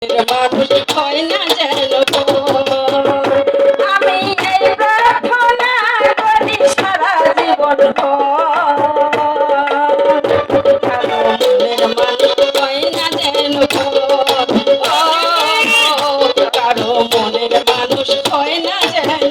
মানুষ হয় না যেন আমি এই প্রার্থনা করি সারা জীবন মনের মানুষ হয় না যেন কারো মনের মানুষ হয় না যেন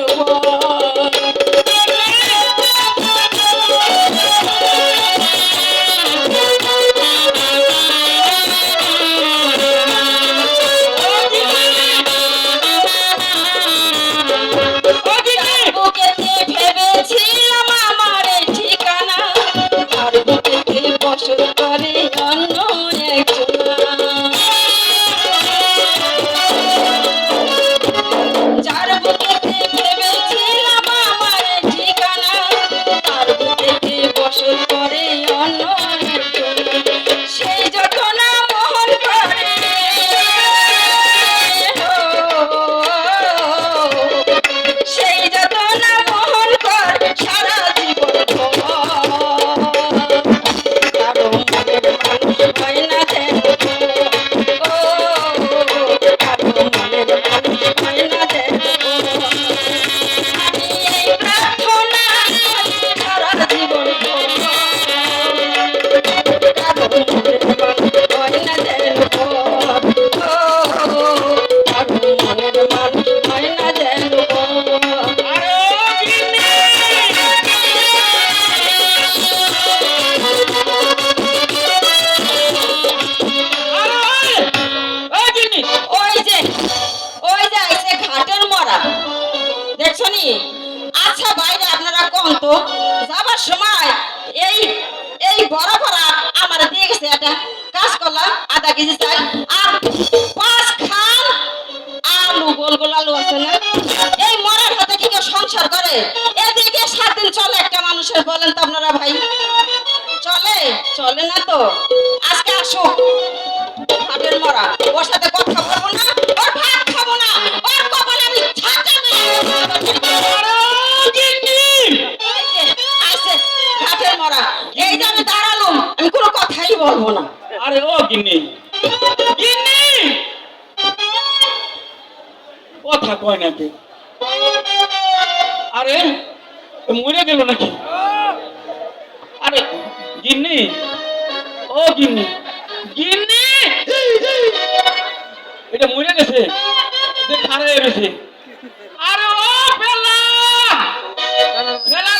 আচ্ছা বাইরে আপনারা কোন তো যাবার সময় এই এই বড় ভরা আমার দিয়ে গেছে একটা কাজ করলাম আধা কেজি চাই আর 5 খান আলু গোল গোল আলু আছে না এই মরার হাতে কি কেউ সংসার করে এদিকে 7 দিন চলে একটা মানুষের বলেন তো আপনারা ভাই চলে চলে না তো আজকে আসুক হাটের মরা ওর সাথে কথা বলবো না ওর ভাত খাবো না ওর কপালে আমি ছাতা মেরে হাটের মরা এই যে আমি দাঁড়ালাম আমি কোনো কথাই বলবো না আরে ও গিন্নি গিন্নি কথা কয় না কে আরে মরে গেল নাকি আরে গিন্নি ও গিন্নি গিন্নি এটা মরে গেছে যে খারে গেছে আরে ও বেলা বেলা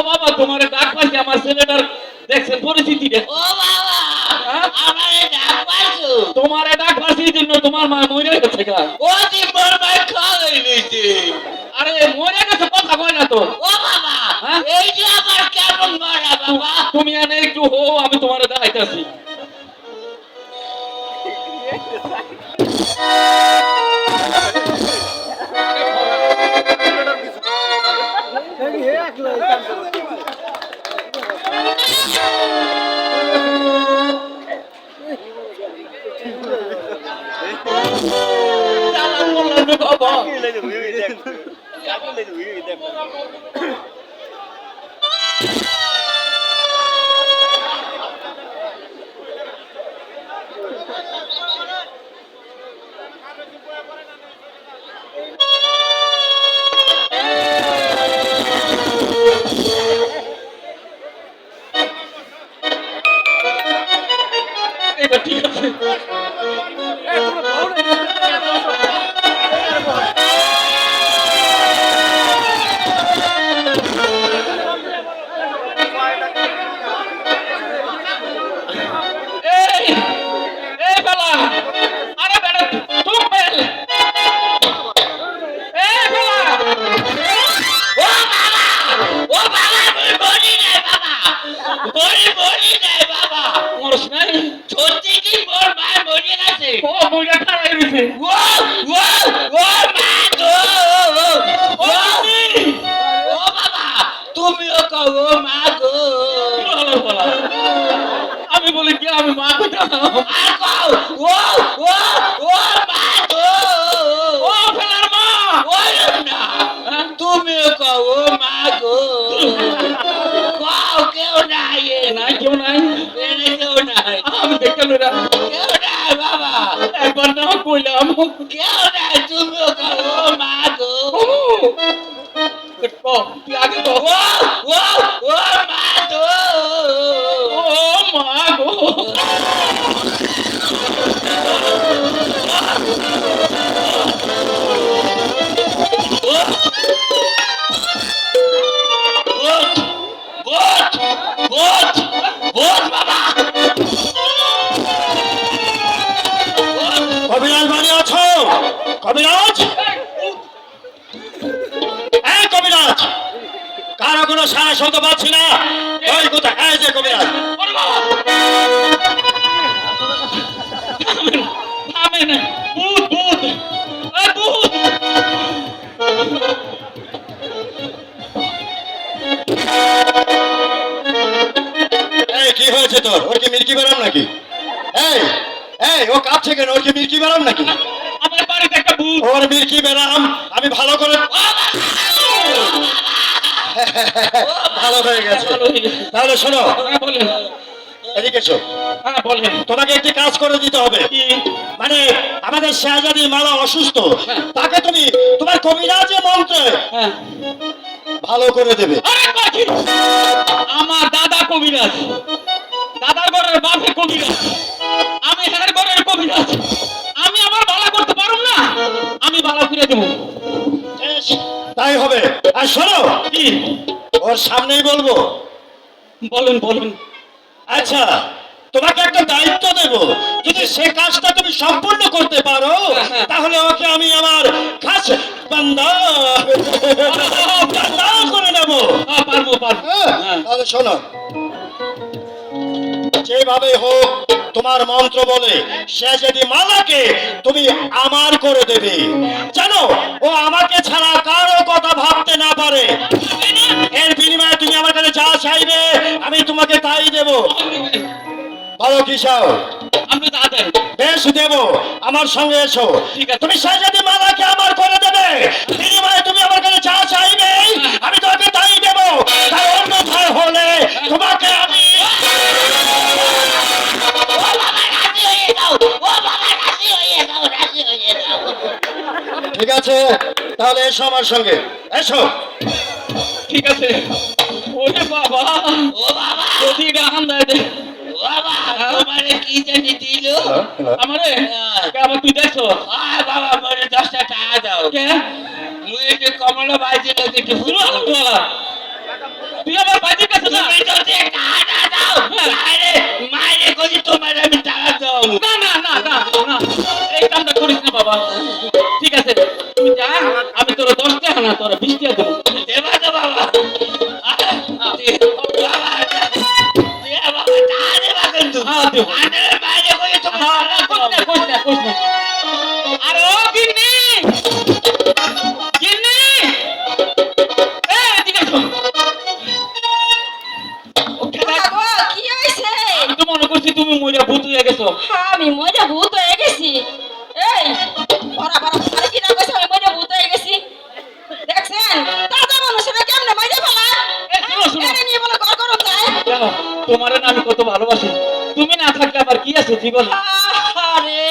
বাবা তোমারে ডাক পাইছে আমার ছেলেটার দেখছেন পরিস্থিতি রে ও বাবা আমারে ডাক পাইছো তোমারে ডাক পাইছি জন্য তোমার মা মরে গেছে গা ও দি বরবাই খাই নিতে আরে মরে গেছে কথা কয় না তো ও বাবা এই যে আমার কেমন মারা বাবা তুমি এনে একটু হো আমি তোমারে দেখাইতাছি এটা ঠিক আছে ও ও ও মা গো ও ও বাবা তুমিও কও ও মা গো বলো বলা আমি বলি কি আমি মা কোথাও আর কও ও ও ও মা গো ও ফেলার মা ওরম না তুমিও কও ও মা গো কও কেউ নাই নাই কেউ নাই এনে কেউ নাই আমি দেখতে লইরা কেউ নাই বাবা একবার না কইলাম কেউ নাই তুমিও কও ও মা গো তুই আগে তো ও ও ও মা গো ও মা গো ভূত ভূত ভূত ভূত বাবা কবিরাজ বাড়ি আছো? কবিরাজ, এই কবিরাজ, কারো কোনো সারা শব্দ পাচ্ছি না। ওই কোথায়? এই যে কবিরাজ। থামেন ভূত ভূত এই ভূত এই কি হয়েছে তোর? ওর কি মিল্কি বেরাম নাকি? এই এই ও কাঁপছে কেন? ওর কি মিল্কি বেরাম নাকি? আমার বাড়িতে একটা ভূত ওর মিল্কি বেরাম আমি ভালো করে ভালো হয়ে গেছে। ভালো হয়ে গেছে। তাহলে শোনো, হ্যাঁ বলেন এদিকে এসো। হ্যাঁ বলেন তোমাকে একটি কাজ করে দিতে হবে। কি মানে আমাদের শাহজাদি মালা অসুস্থ, হ্যাঁ। তাকে তুমি তোমার কবিরাজের মন্ত্রে হ্যাঁ ভালো করে দেবে। আরে বাকি আমার দাদা কবিরাজ দাদার ঘরের বাপে কবিরাজ আমি হের ঘরের কবিরাজ আমি আমার ভালো করতে পারুম না আমি ভালো করে দেবো বেশ, তাই হবে। আর শোনো, কি ওর সামনেই বলবো। বলেন বলেন আচ্ছা, তোমাকে একটা দায়িত্ব দেব, যদি সে কাজটা তুমি সম্পূর্ণ করতে পারো হ্যাঁ। তাহলে ওকে আমি আমার খাস বান্দা বান্দা করে নেব। হ্যাঁ পারবো পারবো হ্যাঁ, হ্যাঁ তাহলে শোনো, যেভাবে হোক তোমার মন্ত্র বলে সে যদি মালাকে তুমি আমার করে দেবে, জানো ও আমাকে ছাড়া কারো কথা ভাবতে না পারে। এর বিনিময়ে তুমি আমার কাছে যা চাইবে আমি তোমাকে তাই দেব। ভালো কি চাও? আমি দাদা বেশ দেব, আমার সঙ্গে এসো। ঠিক আছে। তুমি সে যদি মালাকে আমার করে দেবে, বিনিময়ে তুমি আমার কাছে যা চাইবে আমি তোমাকে তাই দেব। তাই অন্যথায় হলে তোমাকে আমি ও বাবা রাজি হয়ে যাও ও বাবা রাজি হয়ে যাও রাজি হয়ে যাও ঠিক আছে, তাহলে এসো আমার সঙ্গে, এসো। ঠিক আছে ওরে বাবা ও বাবা যদি রাহান দেয় দে ও বাবা তোমারে কি জানি দিল আমারে কে আমার তুই দেখছো আয় বাবা মরে 10টা টাকা দাও কে মুই যে কমলা বাইজে লোকে একটু তুই ভুলো বলা তুই আমার বাড়ির কাছে না তুমি তো যে টাকা দাও আরে মাইরে কই তোমার আমি টাকা দাও না না না না না এই কামটা করিস না বাবা ঠিক আছে তুই যা আমি তোর 10 টাকা না তোর 20 টাকা দেবো দেবা তো বাবা বাবা টাকা দেবা কিন্তু হ্যাঁ দেবো আরে মাইরে কই তোমার হ্যাঁ কইস না কইস না আরে ও গিন্নি গিন্নি এই এদিকে এসো গো, কি হয়েছে? আমি তো মনে করছি তুমি মইরা ভূত হয়ে গেছো আমি মজা ভূত হয়ে গেছি। এই ভরা ভরা আরে কি না কইছে আমি মজা ভূত হয়ে গেছি। দেখছেন তাজা মানুষেরা কেমনে মজা ফেলা? এই শোনো শোনো এরে নিয়ে বলে ঘর করুন যায়। দেখো তোমার না আমি কত ভালোবাসি তুমি না থাকলে আবার কি আছে জীবনে আরে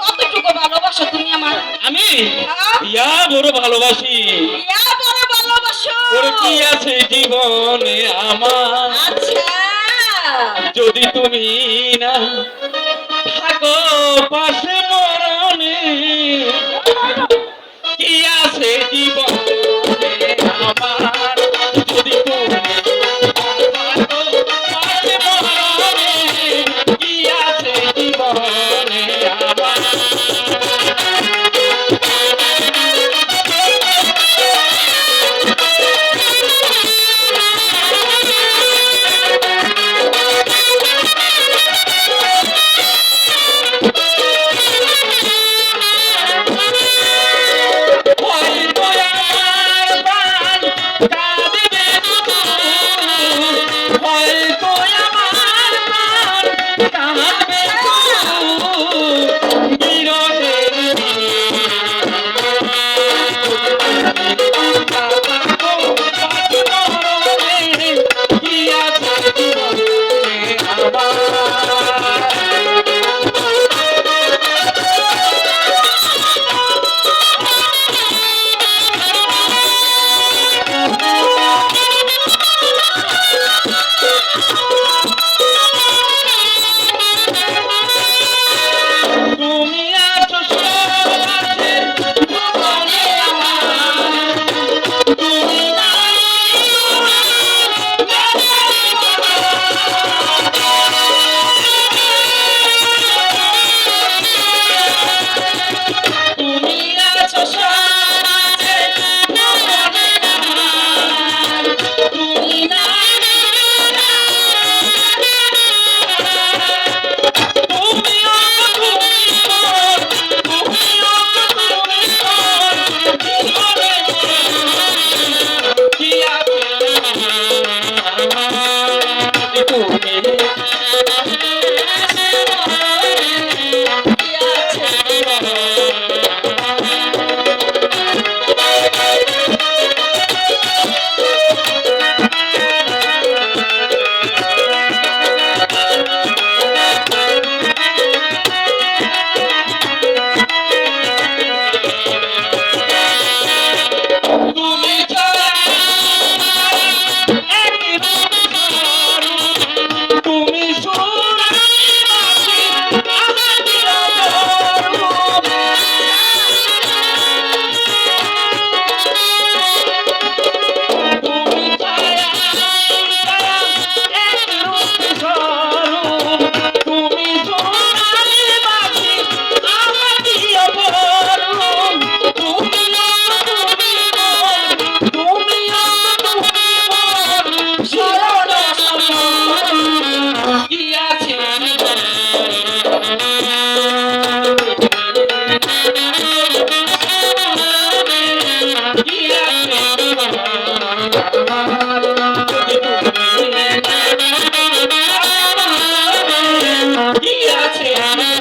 কতটুকু ভালোবাসো তুমি আমার? আমি হ্যাঁ? ইয়া বড় ভালোবাসি ইয়া বড় ভালোবাসো। ওরে কি আছে জীবনে আমার আচ্ছা যদি তুমি না থাকো পাশে মরণে কি আছে জীবন